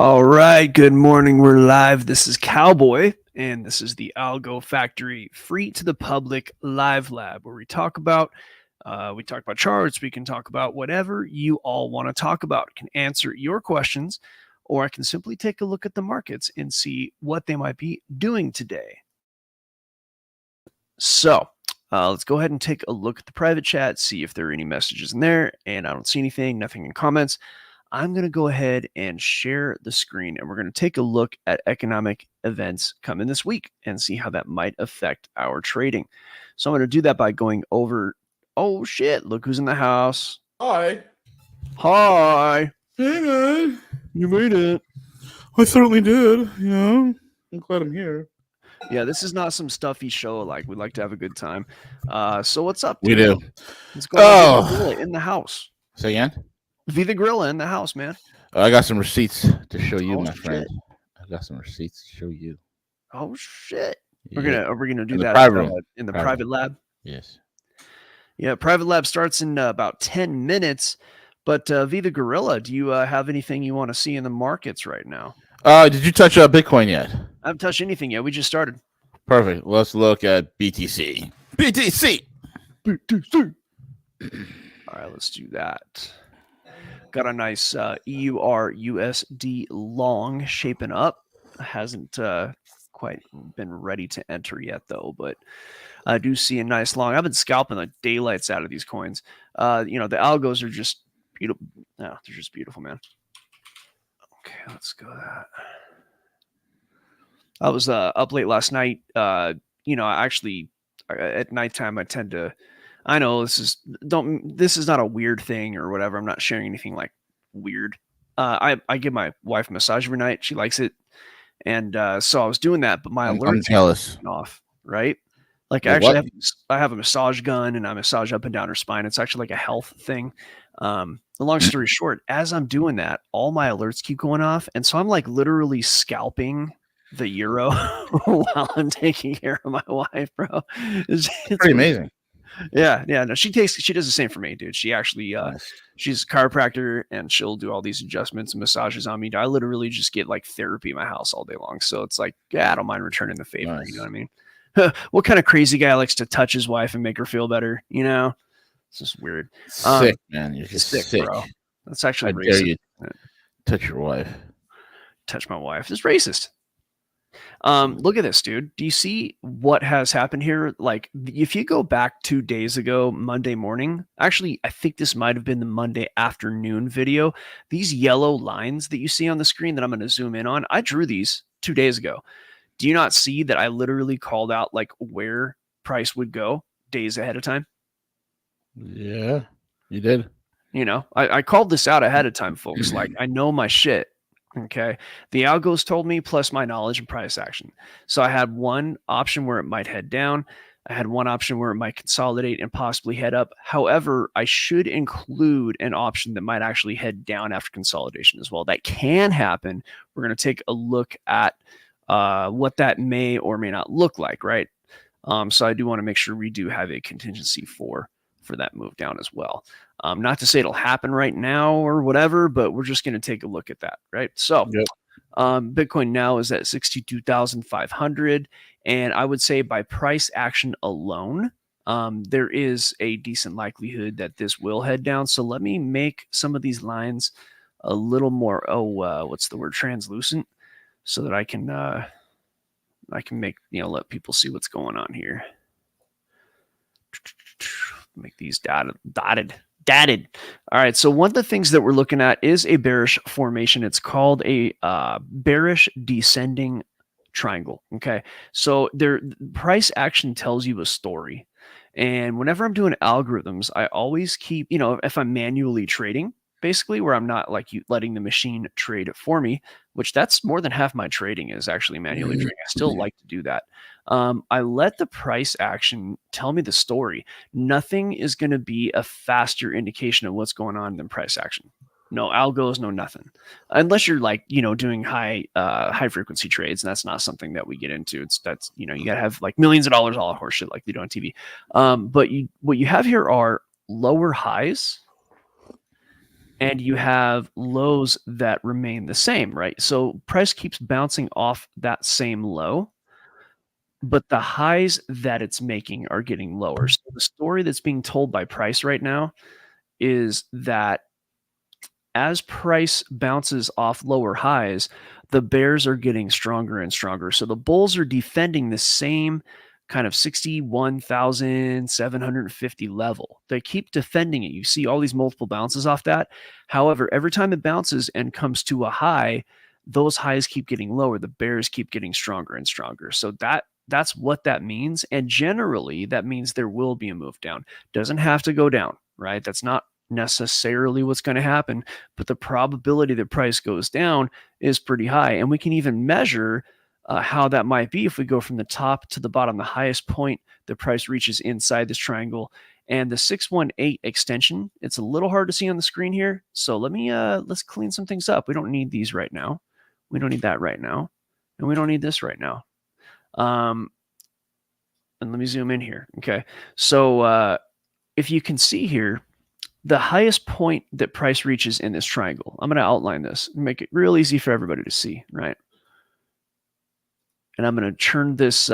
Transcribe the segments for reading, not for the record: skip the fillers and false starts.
All right, good morning. We're live. This is Cowboy, and this is the Algo Factory free to the public live lab where we talk about charts. We can talk about whatever you all want to talk about. Can answer your questions, or I can simply take a look at the markets and see what they might be doing today. So let's go ahead and take a look at the private chat, see if there are any messages in there. And I don't see anything, nothing in comments. I'm going to go ahead and share the screen, and we're going to take a look at economic events coming this week and see how that might affect our trading. So I'm going to do that by going over. Oh shit, look who's in the house. Hi. Hi. Hey, man. You made it. I certainly did. Yeah. I'm glad I'm here. Yeah, this is not some stuffy show. Like, we like to have a good time. So what's up, We dude? do. Let's go on in the house. Say again? Viva Gorilla in the house, man. I got some receipts to show you, my shit. friend. I got some receipts to show you. Oh shit. Yeah. We're gonna do In the that private room. in the private lab. Yes. Yeah, private lab starts in about 10 minutes. But Viva Gorilla, do you have anything you want to see in the markets right now? Did you touch Bitcoin yet? I haven't touched anything yet. We just started. Perfect. Let's look at BTC. BTC. BTC. All right, let's do that. Got a nice EUR/USD long shaping up. Hasn't quite been ready to enter yet, though, but I do see a nice long. I've been scalping the daylights out of these coins. The algos are just beautiful. No, they're just beautiful, man. Okay, let's go that. I was up late last night. I actually at nighttime I tend to. I know this is not a weird thing or whatever. I'm not sharing anything like weird. I give my wife a massage every night. She likes it, and so I was doing that. But my alerts I'm jealous. off, right? Like, Well, actually, I have a massage gun, and I massage up and down her spine. It's actually like a health thing. The long story short, as I'm doing that, all my alerts keep going off, and so I'm like literally scalping the euro while I'm taking care of my wife, bro. It's pretty amazing. Yeah. No, she does the same for me, dude. She actually Nice. she's a chiropractor, and she'll do all these adjustments and massages on me. I literally just get like therapy in my house all day long. So it's like, yeah, I don't mind returning the favor. Nice. You know what I mean? What kind of crazy guy likes to touch his wife and make her feel better? You know, it's just weird. Sick, man. You're just sick, bro. That's actually How racist. dare you touch your wife? Touch my wife. It's racist. Look at this, dude. Do you see what has happened here? Like, if you go back 2 days ago, Monday morning, actually, I think this might have been the Monday afternoon video. These yellow lines that you see on the screen that I'm going to zoom in on, I drew these 2 days ago. Do you not see that I literally called out like where price would go days ahead of time? Yeah, you did. I called this out ahead of time, folks. Like, I know my shit. Okay. The algos told me, plus my knowledge and price action. So I had one option where it might head down. I had one option where it might consolidate and possibly head up. However, I should include an option that might actually head down after consolidation as well. That can happen. We're going to take a look at what that may or may not look like, right? So I do want to make sure we do have a contingency for that move down as well. Not to say it'll happen right now or whatever, but we're just going to take a look at that, right? So Bitcoin now is at 62,500. And I would say by price action alone, there is a decent likelihood that this will head down. So let me make some of these lines a little more, what's the word, translucent, so that I can make, let people see what's going on here. Make these dotted. All right. So one of the things that we're looking at is a bearish formation. It's called a bearish descending triangle. Okay. So price action tells you a story. And whenever I'm doing algorithms, I always keep, if I'm manually trading, basically, where I'm not like letting the machine trade it for me, which that's more than half my trading is actually manually trading. I still like to do that. I let the price action tell me the story. Nothing is going to be a faster indication of what's going on than price action. No algos, no nothing, unless you're like, doing high frequency trades. And that's not something that we get into. You got to have like millions of dollars all horse shit like they do on TV. But what you have here are lower highs and you have lows that remain the same, right? So price keeps bouncing off that same low, but the highs that it's making are getting lower. So the story that's being told by price right now is that as price bounces off lower highs, the bears are getting stronger and stronger. So the bulls are defending the same kind of 61,750 level. They keep defending it. You see all these multiple bounces off that. However, every time it bounces and comes to a high, those highs keep getting lower. The bears keep getting stronger and stronger. So that's what that means. And generally, that means there will be a move down. Doesn't have to go down, right? That's not necessarily what's going to happen, but the probability that price goes down is pretty high. And we can even measure how that might be if we go from the top to the bottom. The highest point the price reaches inside this triangle, and the 618 extension, it's a little hard to see on the screen here. So let's clean some things up. We don't need these right now. We don't need that right now. And we don't need this right now. And let me zoom in here. Okay. So if you can see here, the highest point that price reaches in this triangle, I'm going to outline this, make it real easy for everybody to see, right? And I'm going to turn this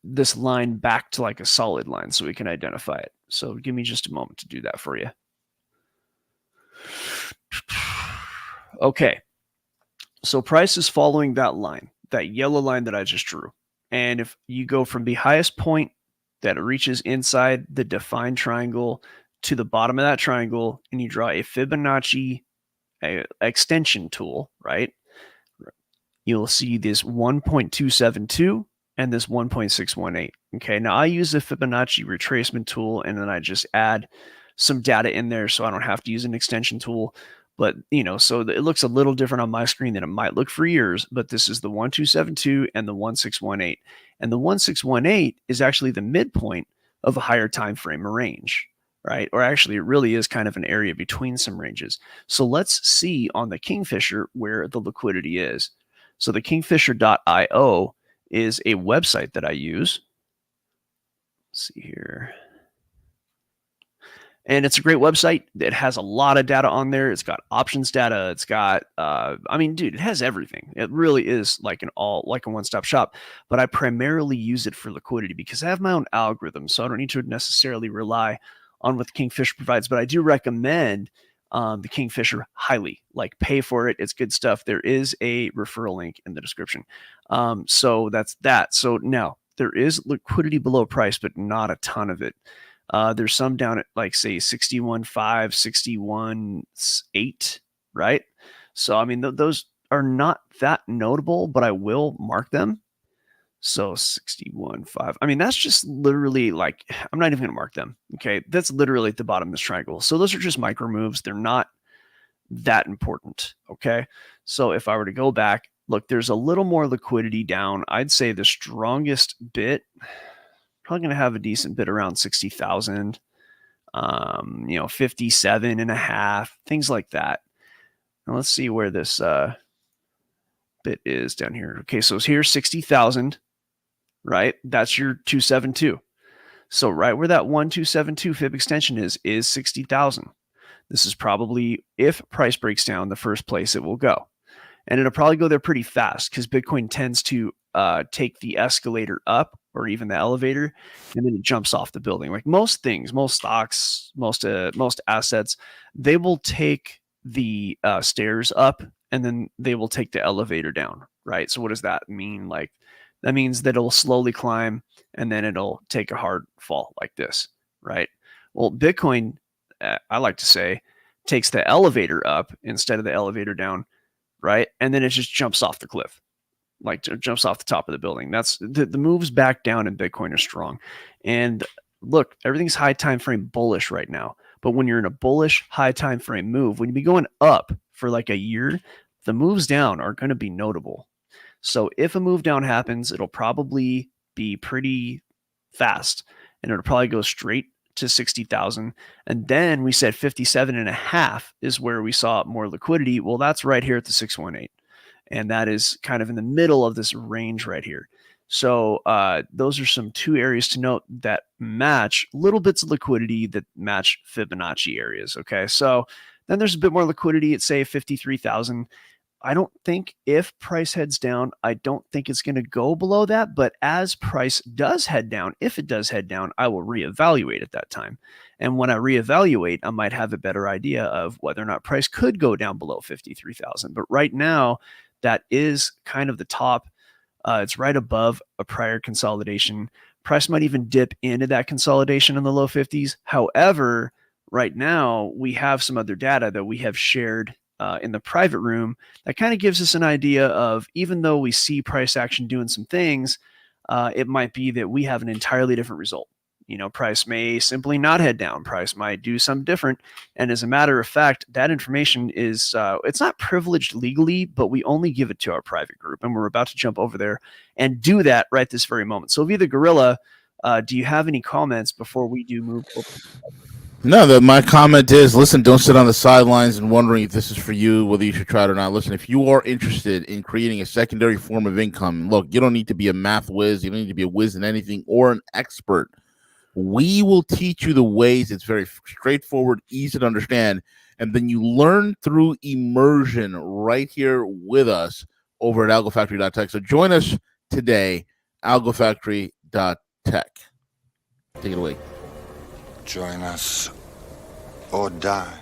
this line back to like a solid line so we can identify it. So give me just a moment to do that for you. Okay. So price is following that line, that yellow line that I just drew. And if you go from the highest point that it reaches inside the defined triangle to the bottom of that triangle, and you draw a Fibonacci extension tool, right? You'll see this 1.272 and this 1.618. Okay, now I use the Fibonacci retracement tool, and then I just add some data in there so I don't have to use an extension tool. But, so it looks a little different on my screen than it might look for yours, but this is the 1272 and the 1618. And the 1618 is actually the midpoint of a higher time frame range, right? Or actually, it really is kind of an area between some ranges. So let's see on the Kingfisher where the liquidity is. So the Kingfisher.io is a website that I use. Let's see here. And it's a great website. It has a lot of data on there. It's got options data. It's got, dude, it has everything. It really is like a one-stop shop. But I primarily use it for liquidity because I have my own algorithm, so I don't need to necessarily rely on what the Kingfisher provides. But I do recommend the Kingfisher highly. Like, pay for it. It's good stuff. There is a referral link in the description. So that's that. So now there is liquidity below price, but not a ton of it. There's some down at like say 61.5, 61.8, right? So I mean those are not that notable, but I will mark them. So 61.5. I mean, that's just literally like, I'm not even going to mark them. Okay. That's literally at the bottom of this triangle. So those are just micro moves. They're not that important. Okay. So if I were to go back, look, there's a little more liquidity down. I'd say the strongest bit, probably going to have a decent bit around 60,000, 57 and a half, things like that. Now let's see where this bit is down here. Okay. So here's 60,000. Right? That's your 272. So right where that 1272 fib extension is 60,000. This is probably, if price breaks down, the first place it will go. And it'll probably go there pretty fast because Bitcoin tends to take the escalator up or even the elevator, and then it jumps off the building. Like most things, most stocks, most assets, they will take the stairs up and then they will take the elevator down, right? So what does that mean? Like, that means that it'll slowly climb and then it'll take a hard fall like this, right? Well, Bitcoin, I like to say, takes the elevator up instead of the elevator down, right? And then it just jumps off the cliff, like jumps off the top of the building. That's the moves back down in Bitcoin are strong. And look, everything's high time frame bullish right now. But when you're in a bullish high time frame move, when you be going up for like a year, the moves down are going to be notable. So if a move down happens, it'll probably be pretty fast and it'll probably go straight to 60,000. And then we said 57 and a half is where we saw more liquidity. Well, that's right here at the 618. And that is kind of in the middle of this range right here. So those are some two areas to note that match little bits of liquidity that match Fibonacci areas. Okay. So Then there's a bit more liquidity at say 53,000. I don't think if price heads down, I don't think it's going to go below that. But as price does head down, if it does head down, I will reevaluate at that time. And when I reevaluate, I might have a better idea of whether or not price could go down below 53,000. But right now, that is kind of the top. It's right above a prior consolidation. Price might even dip into that consolidation in the low 50s. However, right now, we have some other data that we have shared in the private room that kind of gives us an idea of, even though we see price action doing some things, it might be that we have an entirely different result. Price may simply not head down. Price might do something different. And as a matter of fact, that information is, it's not privileged legally, but we only give it to our private group. And we're about to jump over there and do that right this very moment. So Via the Gorilla, do you have any comments before we do move over? No, my comment is, listen, don't sit on the sidelines and wondering if this is for you, whether you should try it or not. Listen, if you are interested in creating a secondary form of income, look, you don't need to be a math whiz. You don't need to be a whiz in anything or an expert. We will teach you the ways. It's very straightforward, easy to understand. And then you learn through immersion right here with us over at algofactory.tech. So join us today, algofactory.tech. Take it away. Join us or die.